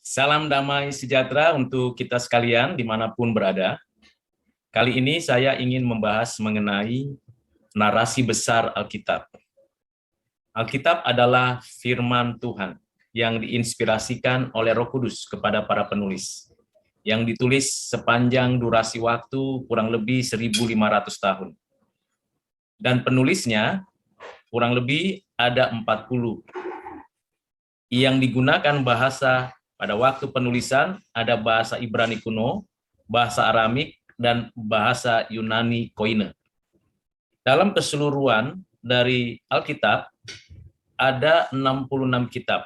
Salam damai sejahtera untuk kita sekalian dimanapun berada. Kali ini saya ingin membahas mengenai narasi besar Alkitab. Alkitab adalah firman Tuhan yang diinspirasikan oleh Roh Kudus kepada para penulis, yang ditulis sepanjang durasi waktu kurang lebih 1.500 tahun. Dan penulisnya kurang lebih ada 40. Yang digunakan bahasa pada waktu penulisan ada bahasa Ibrani kuno, bahasa Aramik, dan bahasa Yunani Koine. Dalam keseluruhan dari Alkitab ada 66 kitab.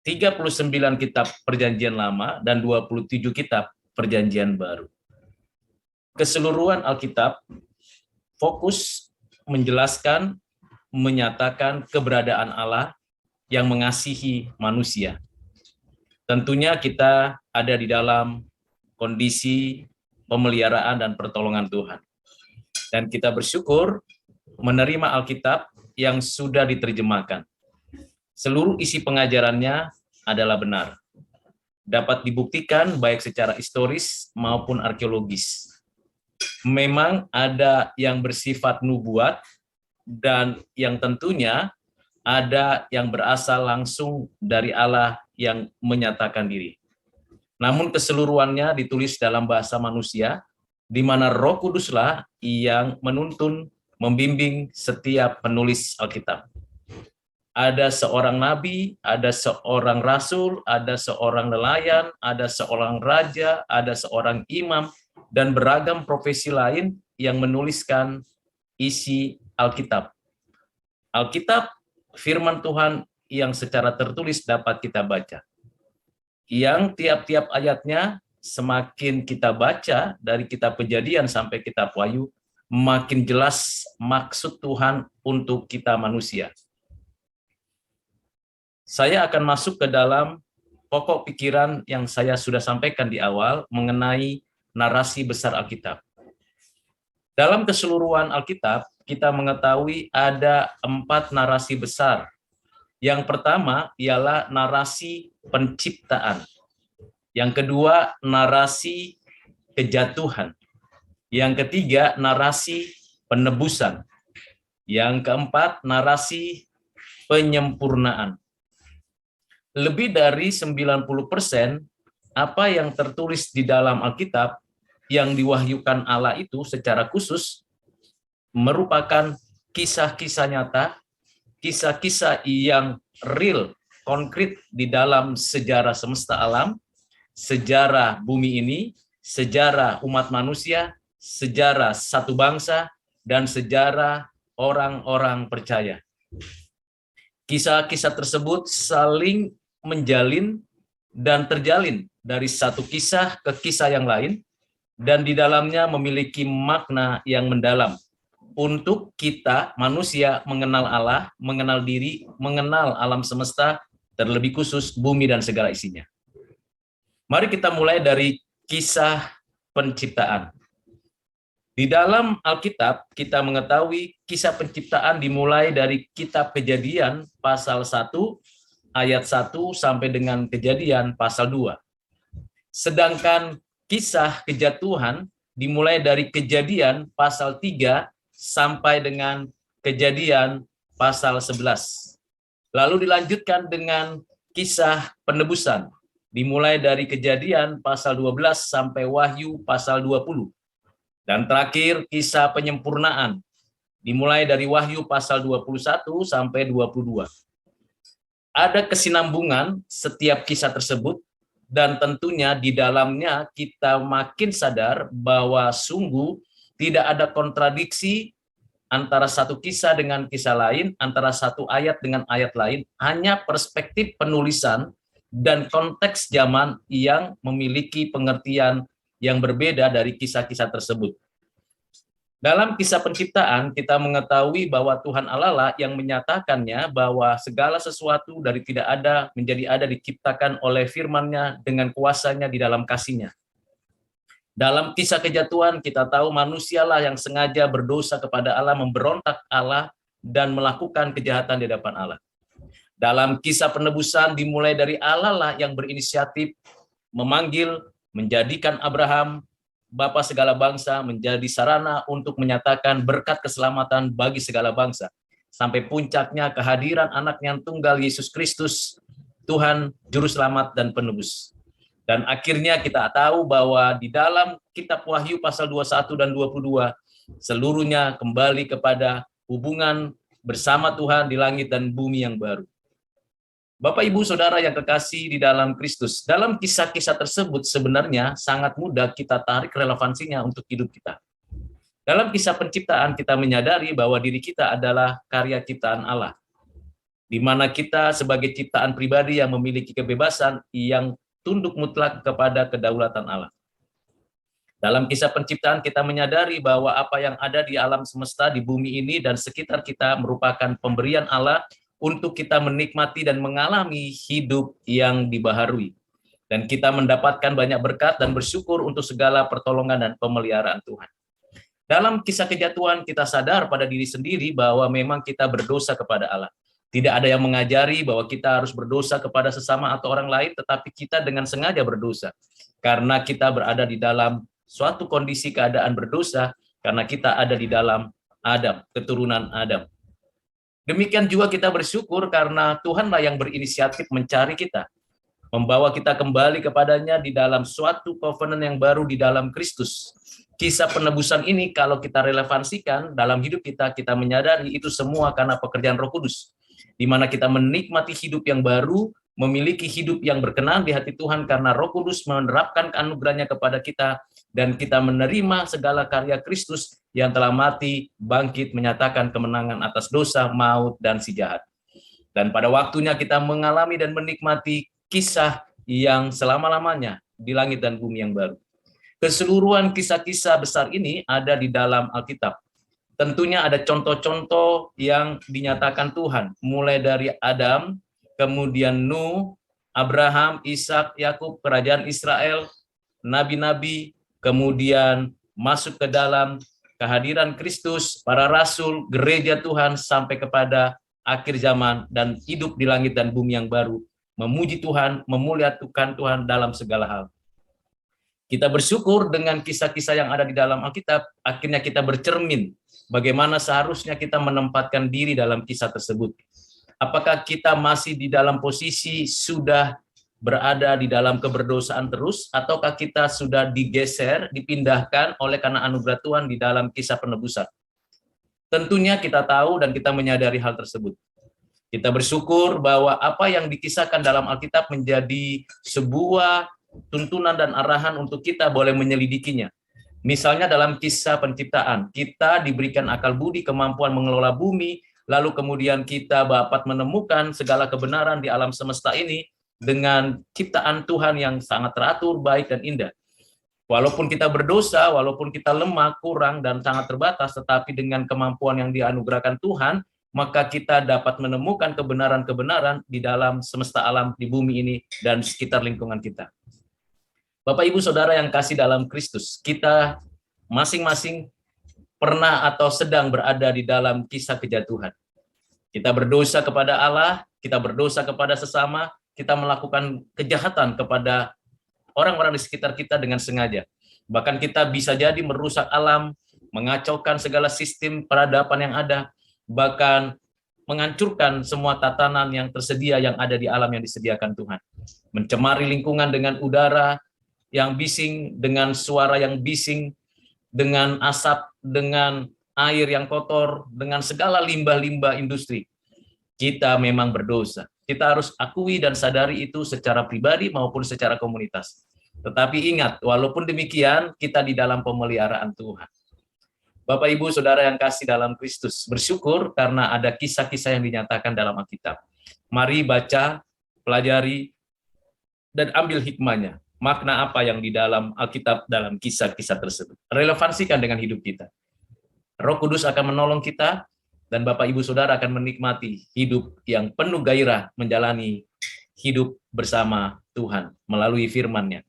39 kitab Perjanjian Lama dan 27 kitab Perjanjian Baru. Keseluruhan Alkitab fokus menjelaskan, menyatakan keberadaan Allah yang mengasihi manusia. Tentunya kita ada di dalam kondisi pemeliharaan dan pertolongan Tuhan. Dan kita bersyukur menerima Alkitab yang sudah diterjemahkan. Seluruh isi pengajarannya adalah benar. Dapat dibuktikan baik secara historis maupun arkeologis. Memang ada yang bersifat nubuat dan yang tentunya ada yang berasal langsung dari Allah yang menyatakan diri. Namun keseluruhannya ditulis dalam bahasa manusia, di mana Roh Kuduslah yang menuntun, membimbing setiap penulis Alkitab. Ada seorang nabi, ada seorang rasul, ada seorang nelayan, ada seorang raja, ada seorang imam, dan beragam profesi lain yang menuliskan isi Alkitab. Alkitab firman Tuhan yang secara tertulis dapat kita baca. Yang tiap-tiap ayatnya semakin kita baca dari kitab Kejadian sampai kitab Wahyu, makin jelas maksud Tuhan untuk kita manusia. Saya akan masuk ke dalam pokok pikiran yang saya sudah sampaikan di awal mengenai narasi besar Alkitab. Dalam keseluruhan Alkitab, kita mengetahui ada 4 narasi besar. Yang pertama ialah narasi penciptaan. Yang kedua, narasi kejatuhan. Yang ketiga, narasi penebusan. Yang keempat, narasi penyempurnaan. Lebih dari 90% apa yang tertulis di dalam Alkitab yang diwahyukan Allah itu secara khusus merupakan kisah-kisah nyata, kisah-kisah yang real, konkret di dalam sejarah semesta alam, sejarah bumi ini, sejarah umat manusia, sejarah satu bangsa, dan sejarah orang-orang percaya. Kisah-kisah tersebut saling menjalin dan terjalin dari satu kisah ke kisah yang lain, dan di dalamnya memiliki makna yang mendalam untuk kita manusia mengenal Allah, mengenal diri, mengenal alam semesta, terlebih khusus bumi dan segala isinya. Mari kita mulai dari kisah penciptaan. Di dalam Alkitab kita mengetahui kisah penciptaan dimulai dari kitab Kejadian pasal 1 ayat 1 sampai dengan Kejadian pasal 2. Sedangkan kisah kejatuhan dimulai dari Kejadian pasal 3 sampai dengan Kejadian pasal 11. Lalu dilanjutkan dengan kisah penebusan, dimulai dari Kejadian pasal 12 sampai Wahyu pasal 20. Dan terakhir kisah penyempurnaan, dimulai dari Wahyu pasal 21 sampai 22. Ada kesinambungan setiap kisah tersebut, dan tentunya di dalamnya kita makin sadar bahwa sungguh tidak ada kontradiksi antara satu kisah dengan kisah lain, antara satu ayat dengan ayat lain, hanya perspektif penulisan dan konteks zaman yang memiliki pengertian yang berbeda dari kisah-kisah tersebut. Dalam kisah penciptaan, kita mengetahui bahwa Tuhan Allah lah yang menyatakannya bahwa segala sesuatu dari tidak ada menjadi ada diciptakan oleh firman-Nya dengan kuasanya di dalam kasih-Nya. Dalam kisah kejatuhan, kita tahu manusialah yang sengaja berdosa kepada Allah, memberontak Allah, dan melakukan kejahatan di hadapan Allah. Dalam kisah penebusan dimulai dari Allah lah yang berinisiatif memanggil, menjadikan Abraham, Bapa segala bangsa, menjadi sarana untuk menyatakan berkat keselamatan bagi segala bangsa. Sampai puncaknya kehadiran anak yang tunggal Yesus Kristus, Tuhan, Juru Selamat dan Penebus. Dan akhirnya kita tahu bahwa di dalam kitab Wahyu pasal 21 dan 22, seluruhnya kembali kepada hubungan bersama Tuhan di langit dan bumi yang baru. Bapak, Ibu, Saudara yang kekasih di dalam Kristus, dalam kisah-kisah tersebut sebenarnya sangat mudah kita tarik relevansinya untuk hidup kita. Dalam kisah penciptaan kita menyadari bahwa diri kita adalah karya ciptaan Allah, di mana kita sebagai ciptaan pribadi yang memiliki kebebasan yang tunduk mutlak kepada kedaulatan Allah. Dalam kisah penciptaan kita menyadari bahwa apa yang ada di alam semesta, di bumi ini dan sekitar kita merupakan pemberian Allah untuk kita menikmati dan mengalami hidup yang dibaharui. Dan kita mendapatkan banyak berkat dan bersyukur untuk segala pertolongan dan pemeliharaan Tuhan. Dalam kisah kejatuhan kita sadar pada diri sendiri bahwa memang kita berdosa kepada Allah. Tidak ada yang mengajari bahwa kita harus berdosa kepada sesama atau orang lain, tetapi kita dengan sengaja berdosa. Karena kita berada di dalam suatu kondisi keadaan berdosa, karena kita ada di dalam Adam, keturunan Adam. Demikian juga kita bersyukur karena Tuhanlah yang berinisiatif mencari kita, membawa kita kembali kepadanya di dalam suatu covenant yang baru di dalam Kristus. Kisah penebusan ini kalau kita relevansikan dalam hidup kita, kita menyadari itu semua karena pekerjaan Roh Kudus, di mana kita menikmati hidup yang baru, memiliki hidup yang berkenan di hati Tuhan karena Roh Kudus menerapkan anugerahnya kepada kita, dan kita menerima segala karya Kristus yang telah mati, bangkit, menyatakan kemenangan atas dosa, maut, dan si jahat. Dan pada waktunya kita mengalami dan menikmati kisah yang selama-lamanya di langit dan bumi yang baru. Keseluruhan kisah-kisah besar ini ada di dalam Alkitab. Tentunya ada contoh-contoh yang dinyatakan Tuhan, mulai dari Adam, kemudian Nuh, Abraham, Ishak, Yakub, kerajaan Israel, nabi-nabi, kemudian masuk ke dalam kehadiran Kristus, para rasul, gereja Tuhan, sampai kepada akhir zaman dan hidup di langit dan bumi yang baru, memuji Tuhan, memuliakan Tuhan dalam segala hal. Kita bersyukur dengan kisah-kisah yang ada di dalam Alkitab, akhirnya kita bercermin bagaimana seharusnya kita menempatkan diri dalam kisah tersebut. Apakah kita masih di dalam posisi sudah berada di dalam keberdosaan terus, ataukah kita sudah digeser, dipindahkan oleh karena anugerah Tuhan di dalam kisah penebusan? Tentunya kita tahu dan kita menyadari hal tersebut. Kita bersyukur bahwa apa yang dikisahkan dalam Alkitab menjadi sebuah tuntunan dan arahan untuk kita boleh menyelidikinya. Misalnya dalam kisah penciptaan, kita diberikan akal budi, kemampuan mengelola bumi, lalu kemudian kita dapat menemukan segala kebenaran di alam semesta ini dengan ciptaan Tuhan yang sangat teratur, baik dan indah. Walaupun kita berdosa, walaupun kita lemah, kurang, dan sangat terbatas, tetapi dengan kemampuan yang dianugerahkan Tuhan, maka kita dapat menemukan kebenaran-kebenaran di dalam semesta alam, di bumi ini, dan sekitar lingkungan kita. Bapak, Ibu, Saudara yang kasih dalam Kristus, kita masing-masing pernah atau sedang berada di dalam kisah kejatuhan. Kita berdosa kepada Allah, kita berdosa kepada sesama, kita melakukan kejahatan kepada orang-orang di sekitar kita dengan sengaja. Bahkan kita bisa jadi merusak alam, mengacaukan segala sistem peradaban yang ada, bahkan menghancurkan semua tatanan yang tersedia yang ada di alam yang disediakan Tuhan. Mencemari lingkungan dengan udara yang bising, dengan suara yang bising, dengan asap, dengan air yang kotor, dengan segala limbah-limbah industri. Kita memang berdosa. Kita harus akui dan sadari itu secara pribadi maupun secara komunitas. Tetapi ingat, walaupun demikian, kita di dalam pemeliharaan Tuhan. Bapak, Ibu, Saudara yang kasih dalam Kristus, bersyukur karena ada kisah-kisah yang dinyatakan dalam Alkitab. Mari baca, pelajari, dan ambil hikmahnya. Makna apa yang di dalam Alkitab dalam kisah-kisah tersebut. Relevansikan dengan hidup kita. Roh Kudus akan menolong kita, dan Bapak, Ibu, Saudara akan menikmati hidup yang penuh gairah menjalani hidup bersama Tuhan melalui firman-Nya.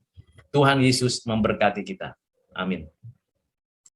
Tuhan Yesus memberkati kita. Amin.